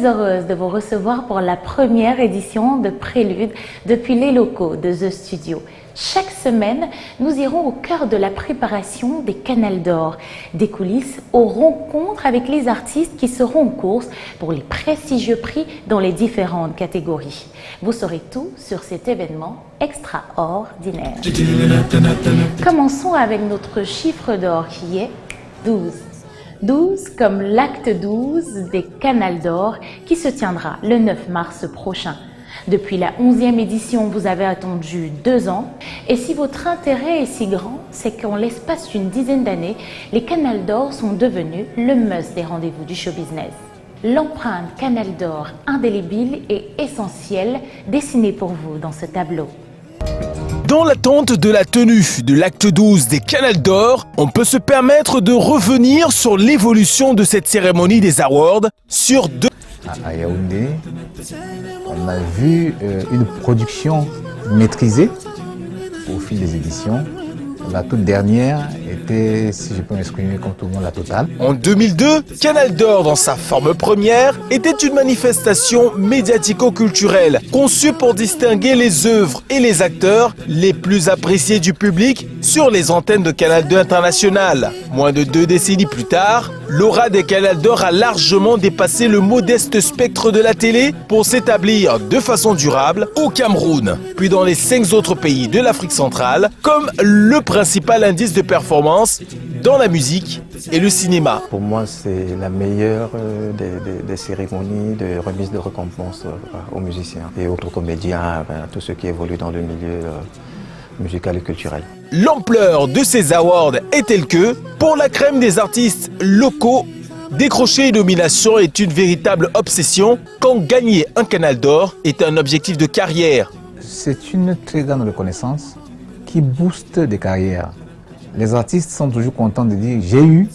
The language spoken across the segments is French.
Heureuse de vous recevoir pour la première édition de Prélude depuis les locaux de The Studio. Chaque semaine, nous irons au cœur de la préparation des Canals d'Or, des coulisses aux rencontres avec les artistes qui seront en course pour les prestigieux prix dans les différentes catégories. Vous saurez tout sur cet événement extraordinaire. Commençons avec notre chiffre d'or qui est 12. 12 comme l'acte 12 des Canals d'Or qui se tiendra le 9 mars prochain. Depuis la 11e édition, vous avez attendu 2 ans. Et si votre intérêt est si grand, c'est qu'en l'espace d'une dizaine d'années, les Canals d'Or sont devenus le must des rendez-vous du show business. L'empreinte Canals d'Or indélébile et essentielle dessinée pour vous dans ce tableau. Dans l'attente de la tenue de l'acte 12 des Canals d'Or, on peut se permettre de revenir sur l'évolution de cette cérémonie des awards sur deux. À Yaoundé, on a vu une production maîtrisée au fil des éditions. La toute dernière était, si je peux m'exprimer comme tout le monde, la totale. En 2002, Canals d'Or, dans sa forme première, était une manifestation médiatico-culturelle conçue pour distinguer les œuvres et les acteurs les plus appréciés du public sur les antennes de Canal 2 International. Moins de 2 décennies plus tard, l'aura des Canals d'Or a largement dépassé le modeste spectre de la télé pour s'établir de façon durable au Cameroun, puis dans les 5 autres pays de l'Afrique centrale, comme le principal indice de performance dans la musique et le cinéma. Pour moi, c'est la meilleure des cérémonies de remise de récompense aux musiciens et autres comédiens, à tous ceux qui évoluent dans le milieu musical et culturel. L'ampleur de ces awards est telle que, pour la crème des artistes locaux, décrocher une nomination est une véritable obsession quand gagner un Canal d'Or est un objectif de carrière. C'est une très grande reconnaissance qui booste des carrières. Les artistes sont toujours contents de dire « j'ai eu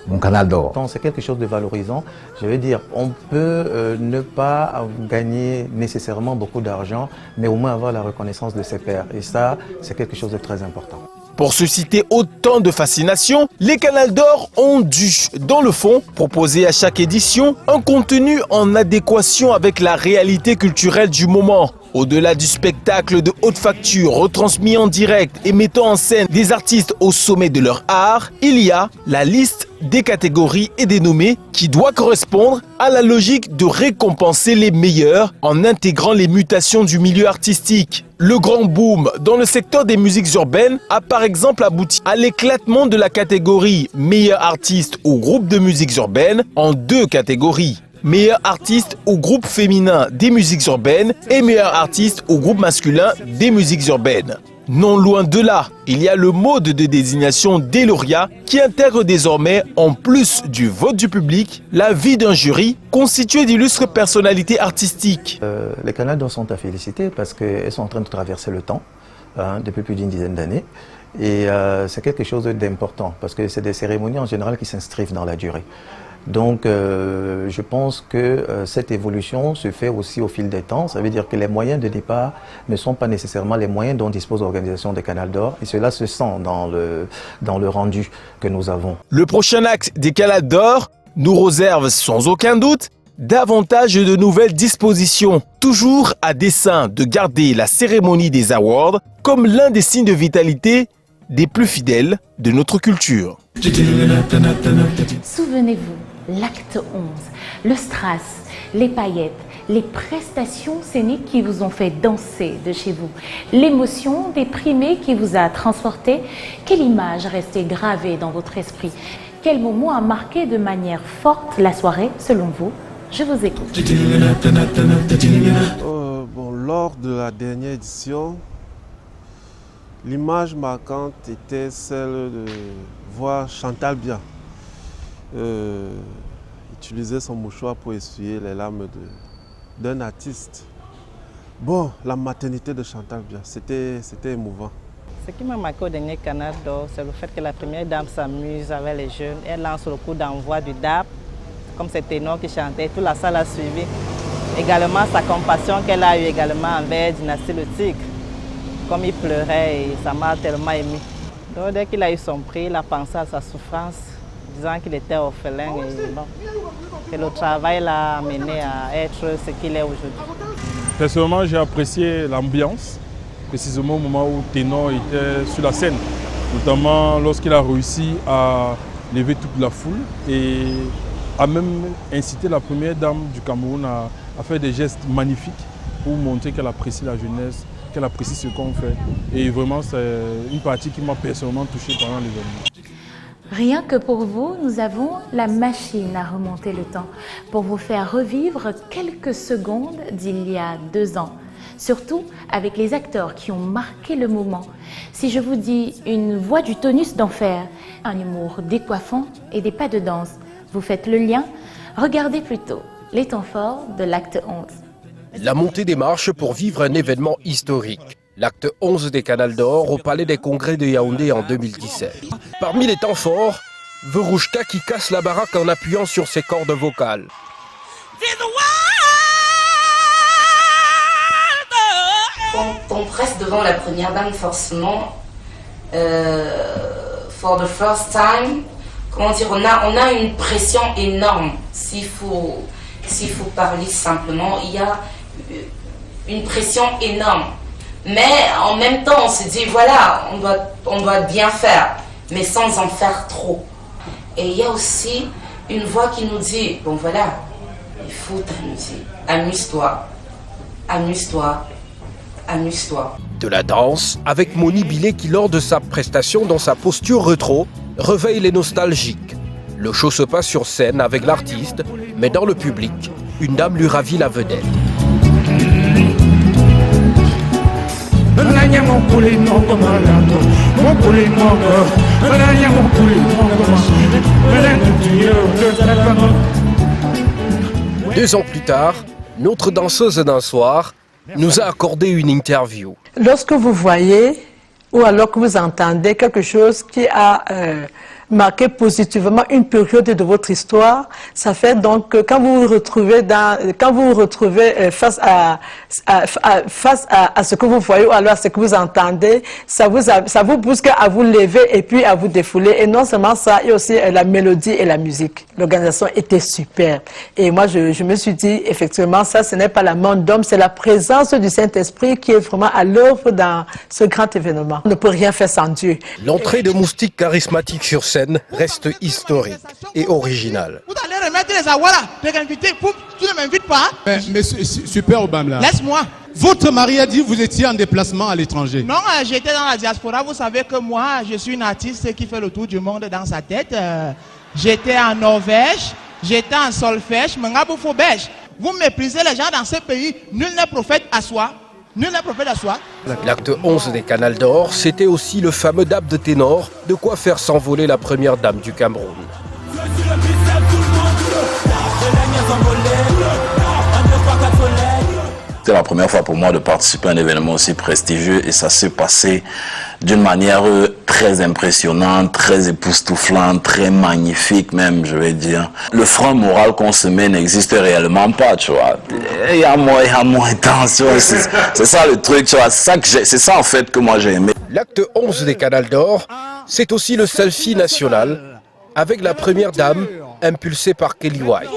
mon Canal d'Or ». C'est quelque chose de valorisant. Je veux dire, on peut ne pas gagner nécessairement beaucoup d'argent, mais au moins avoir la reconnaissance de ses pairs. Et ça, c'est quelque chose de très important. Pour susciter autant de fascination, les Canals d'Or ont dû, dans le fond, proposer à chaque édition un contenu en adéquation avec la réalité culturelle du moment. Au-delà du spectacle de haute facture retransmis en direct et mettant en scène des artistes au sommet de leur art, il y a la liste des catégories et des nommés qui doit correspondre à la logique de récompenser les meilleurs en intégrant les mutations du milieu artistique. Le grand boom dans le secteur des musiques urbaines a par exemple abouti à l'éclatement de la catégorie meilleur artiste ou groupe de musiques urbaines en 2 catégories. Meilleur artiste ou groupe féminin des musiques urbaines et meilleur artiste ou groupe masculin des musiques urbaines. Non loin de là, il y a le mode de désignation des lauréats qui intègre désormais, en plus du vote du public, l'avis d'un jury constitué d'illustres personnalités artistiques. Les Canals d'Or sont à féliciter parce qu'elles sont en train de traverser le temps depuis plus d'une dizaine d'années. Et c'est quelque chose d'important parce que c'est des cérémonies en général qui s'inscrivent dans la durée. Donc je pense que cette évolution se fait aussi au fil des temps. Ça veut dire que les moyens de départ ne sont pas nécessairement les moyens dont dispose l'organisation des Canals d'Or. Et cela se sent dans le rendu que nous avons. Le prochain acte des Canals d'Or nous réserve sans aucun doute davantage de nouvelles dispositions, toujours à dessein de garder la cérémonie des awards comme l'un des signes de vitalité des plus fidèles de notre culture. Souvenez-vous, l'acte 11, le strass, les paillettes, les prestations scéniques qui vous ont fait danser de chez vous, l'émotion des primés qui vous a transporté. Quelle image est restée gravée dans votre esprit? Quel moment a marqué de manière forte la soirée selon vous? Je vous écoute. Lors de la dernière édition, l'image marquante était celle de voir Chantal Biya utiliser son mouchoir pour essuyer les larmes d'un artiste. Bon, la maternité de Chantal Biya, c'était émouvant. Ce qui m'a marqué au dernier Canal d'Or, c'est le fait que la première dame s'amuse avec les jeunes. Elle lance le coup d'envoi du DAP, comme c'est ténor qui chantait, toute la salle a suivi. Également sa compassion qu'elle a eue également envers Dynastie Le Tigre. Comme il pleurait, et ça m'a tellement ému. Donc, dès qu'il a eu son prix, il a pensé à sa souffrance disant qu'il était orphelin et, bon, et le travail l'a amené à être ce qu'il est aujourd'hui. Personnellement, j'ai apprécié l'ambiance, précisément au moment où Ténor était sur la scène, notamment lorsqu'il a réussi à lever toute la foule et a même incité la première dame du Cameroun à faire des gestes magnifiques pour montrer qu'elle apprécie la jeunesse, qu'elle apprécie ce qu'on fait. Et vraiment, c'est une partie qui m'a personnellement touché pendant l'événement. Rien que pour vous, nous avons la machine à remonter le temps pour vous faire revivre quelques secondes d'il y a 2 ans. Surtout avec les acteurs qui ont marqué le moment. Si je vous dis une voix du tonus d'enfer, un humour décoiffant et des pas de danse, vous faites le lien? Regardez plutôt les temps forts de l'acte 11. La montée des marches pour vivre un événement historique. L'acte 11 des Canals d'Or au Palais des Congrès de Yaoundé en 2017. Parmi les temps forts, Verouchka qui casse la baraque en appuyant sur ses cordes vocales. Quand on presse devant la première dame, forcément, for the first time, comment dire, on a une pression énorme. S'il faut parler simplement, il y a une pression énorme. Mais en même temps, on se dit, voilà, on doit bien faire, mais sans en faire trop. Et il y a aussi une voix qui nous dit, bon voilà, il faut t'amuser. Amuse-toi, amuse-toi, amuse-toi. De la danse avec Moni Billet qui, lors de sa prestation dans sa posture rétro, réveille les nostalgiques. Le show se passe sur scène avec l'artiste, mais dans le public, une dame lui ravit la vedette. Deux ans plus tard, notre danseuse d'un soir nous a accordé une interview. Lorsque vous voyez ou alors que vous entendez quelque chose qui a marqué positivement une période de votre histoire, ça fait donc que quand vous vous retrouvez face à ce que vous voyez ou alors à ce que vous entendez, ça vous pousse à vous lever et puis à vous défouler. Et non seulement ça, il y a aussi la mélodie et la musique. L'organisation était super. Et moi, je me suis dit, effectivement, ça, ce n'est pas la main d'homme, c'est la présence du Saint-Esprit qui est vraiment à l'œuvre dans ce grand événement. On ne peut rien faire sans Dieu. L'entrée de Moustique charismatique sur scène reste historique et originale. Vous allez remettre les awaras, t'es invité, tu ne m'invites pas. Mais super Obama. Laisse-moi. Votre mari a dit que vous étiez en déplacement à l'étranger. Non, j'étais dans la diaspora. Vous savez que moi, je suis une artiste qui fait le tour du monde dans sa tête. J'étais en Norvège, j'étais en solfège, vous méprisez les gens dans ce pays. Nul n'est prophète à soi. Nul n'est prophète à soi. L'acte 11 des Canals d'Or, c'était aussi le fameux dab de ténor, de quoi faire s'envoler la première dame du Cameroun. C'était la première fois pour moi de participer à un événement aussi prestigieux et ça s'est passé d'une manière très impressionnante, très époustouflante, très magnifique même, je vais dire. Le frein moral qu'on se met n'existe réellement pas, tu vois. Il y a moins de temps, tu vois. C'est ça le truc, tu vois. C'est ça en fait que moi j'ai aimé. L'acte 11 des Canals d'Or, c'est aussi le selfie national avec la première dame, impulsée par Kelly White.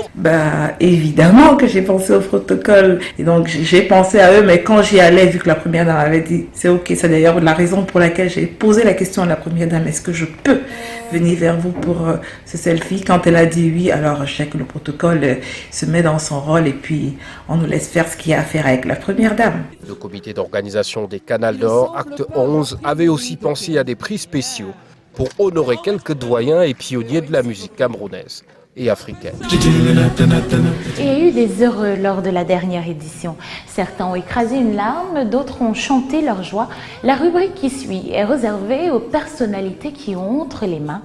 Évidemment que j'ai pensé au protocole. Et donc, j'ai pensé à eux, mais quand j'y allais, vu que la première dame avait dit, c'est ok, c'est d'ailleurs la raison pour laquelle j'ai posé la question à la première dame, est-ce que je peux venir vers vous pour ce selfie? Quand elle a dit oui, alors je sais que le protocole se met dans son rôle et puis on nous laisse faire ce qu'il y a à faire avec la première dame. Le comité d'organisation des Canals d'Or, acte 11, avait aussi pensé à des prix spéciaux pour honorer quelques doyens et pionniers de la musique camerounaise et africaine. Il y a eu des heureux lors de la dernière édition. Certains ont écrasé une larme, d'autres ont chanté leur joie. La rubrique qui suit est réservée aux personnalités qui ont entre les mains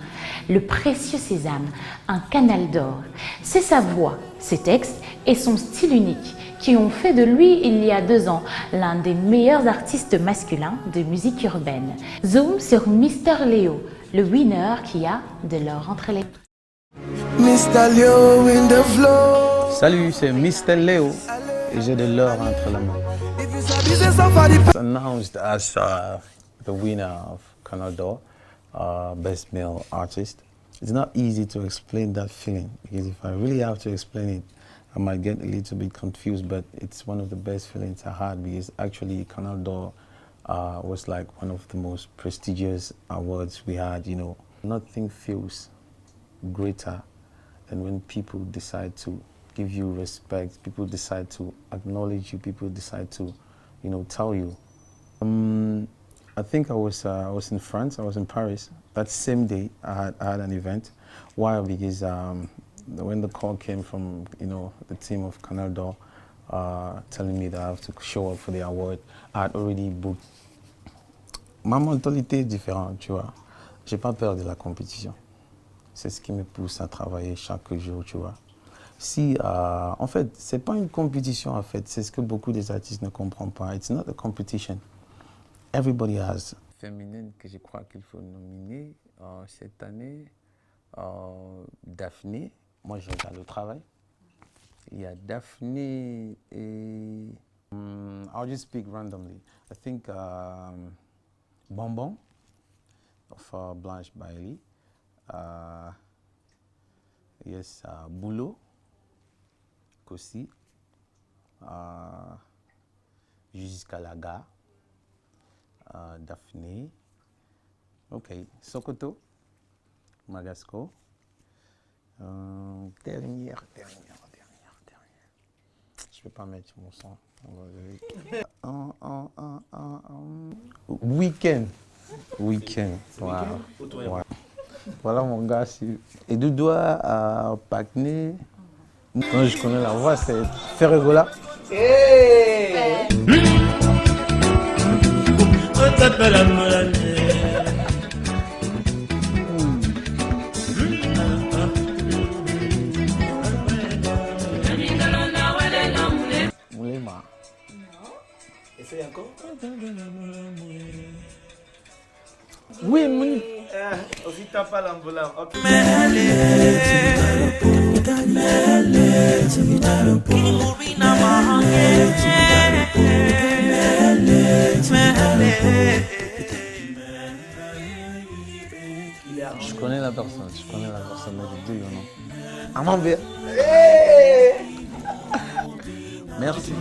le précieux sésame, un canal d'or. C'est sa voix, ses textes et son style unique qui ont fait de lui, il y a 2 ans, l'un des meilleurs artistes masculins de musique urbaine. Zoom sur Mr. Léo, le winner qui a de l'or entre les mains. Salut, c'est Mr. Léo et j'ai de l'or entre les mains. Announced as the winner of Canal d'Or, Best Male Artist. It's not easy to explain that feeling, because if I really have to explain it, I might get a little bit confused, but it's one of the best feelings I had, because actually Canal d'Or was like one of the most prestigious awards we had, you know. Nothing feels greater than when people decide to give you respect, people decide to acknowledge you, people decide to, you know, tell you. I think I was in France, I was in Paris. That same day I had an event. Why? Because when the call came from, you know, the team of Canal d'Or telling me that I have to show up for the award, I had already booked. Ma mentalité est différente, tu vois. J'ai pas peur de la compétition. C'est ce qui me pousse à travailler chaque jour, tu vois. Si, en fait, c'est pas une compétition, en fait. C'est ce que beaucoup des artistes ne comprennent pas. It's not a competition. Everybody has. Féminine que je crois qu'il faut nominer cette année, Daphné. Moi, je regarde le travail. Il y a Daphné et... I'll just speak randomly. I think Bonbon of Blanche Bailey. Yes, Boulot, Kossi, jusqu'à Laga, Daphné, ok, Sokoto, Magasco, dernière. Je ne vais pas mettre mon son. Week-end. Wow. Ouais. Voilà mon gars. Et deux doigts à Pacné. Quand je connais la voix, c'est Ferregola. Moulema. Essaye encore. Oui, Mouni. Aussi t'as pas l'enveloppe. Ok. Je connais la personne, mais je dis non. Amambia. Merci.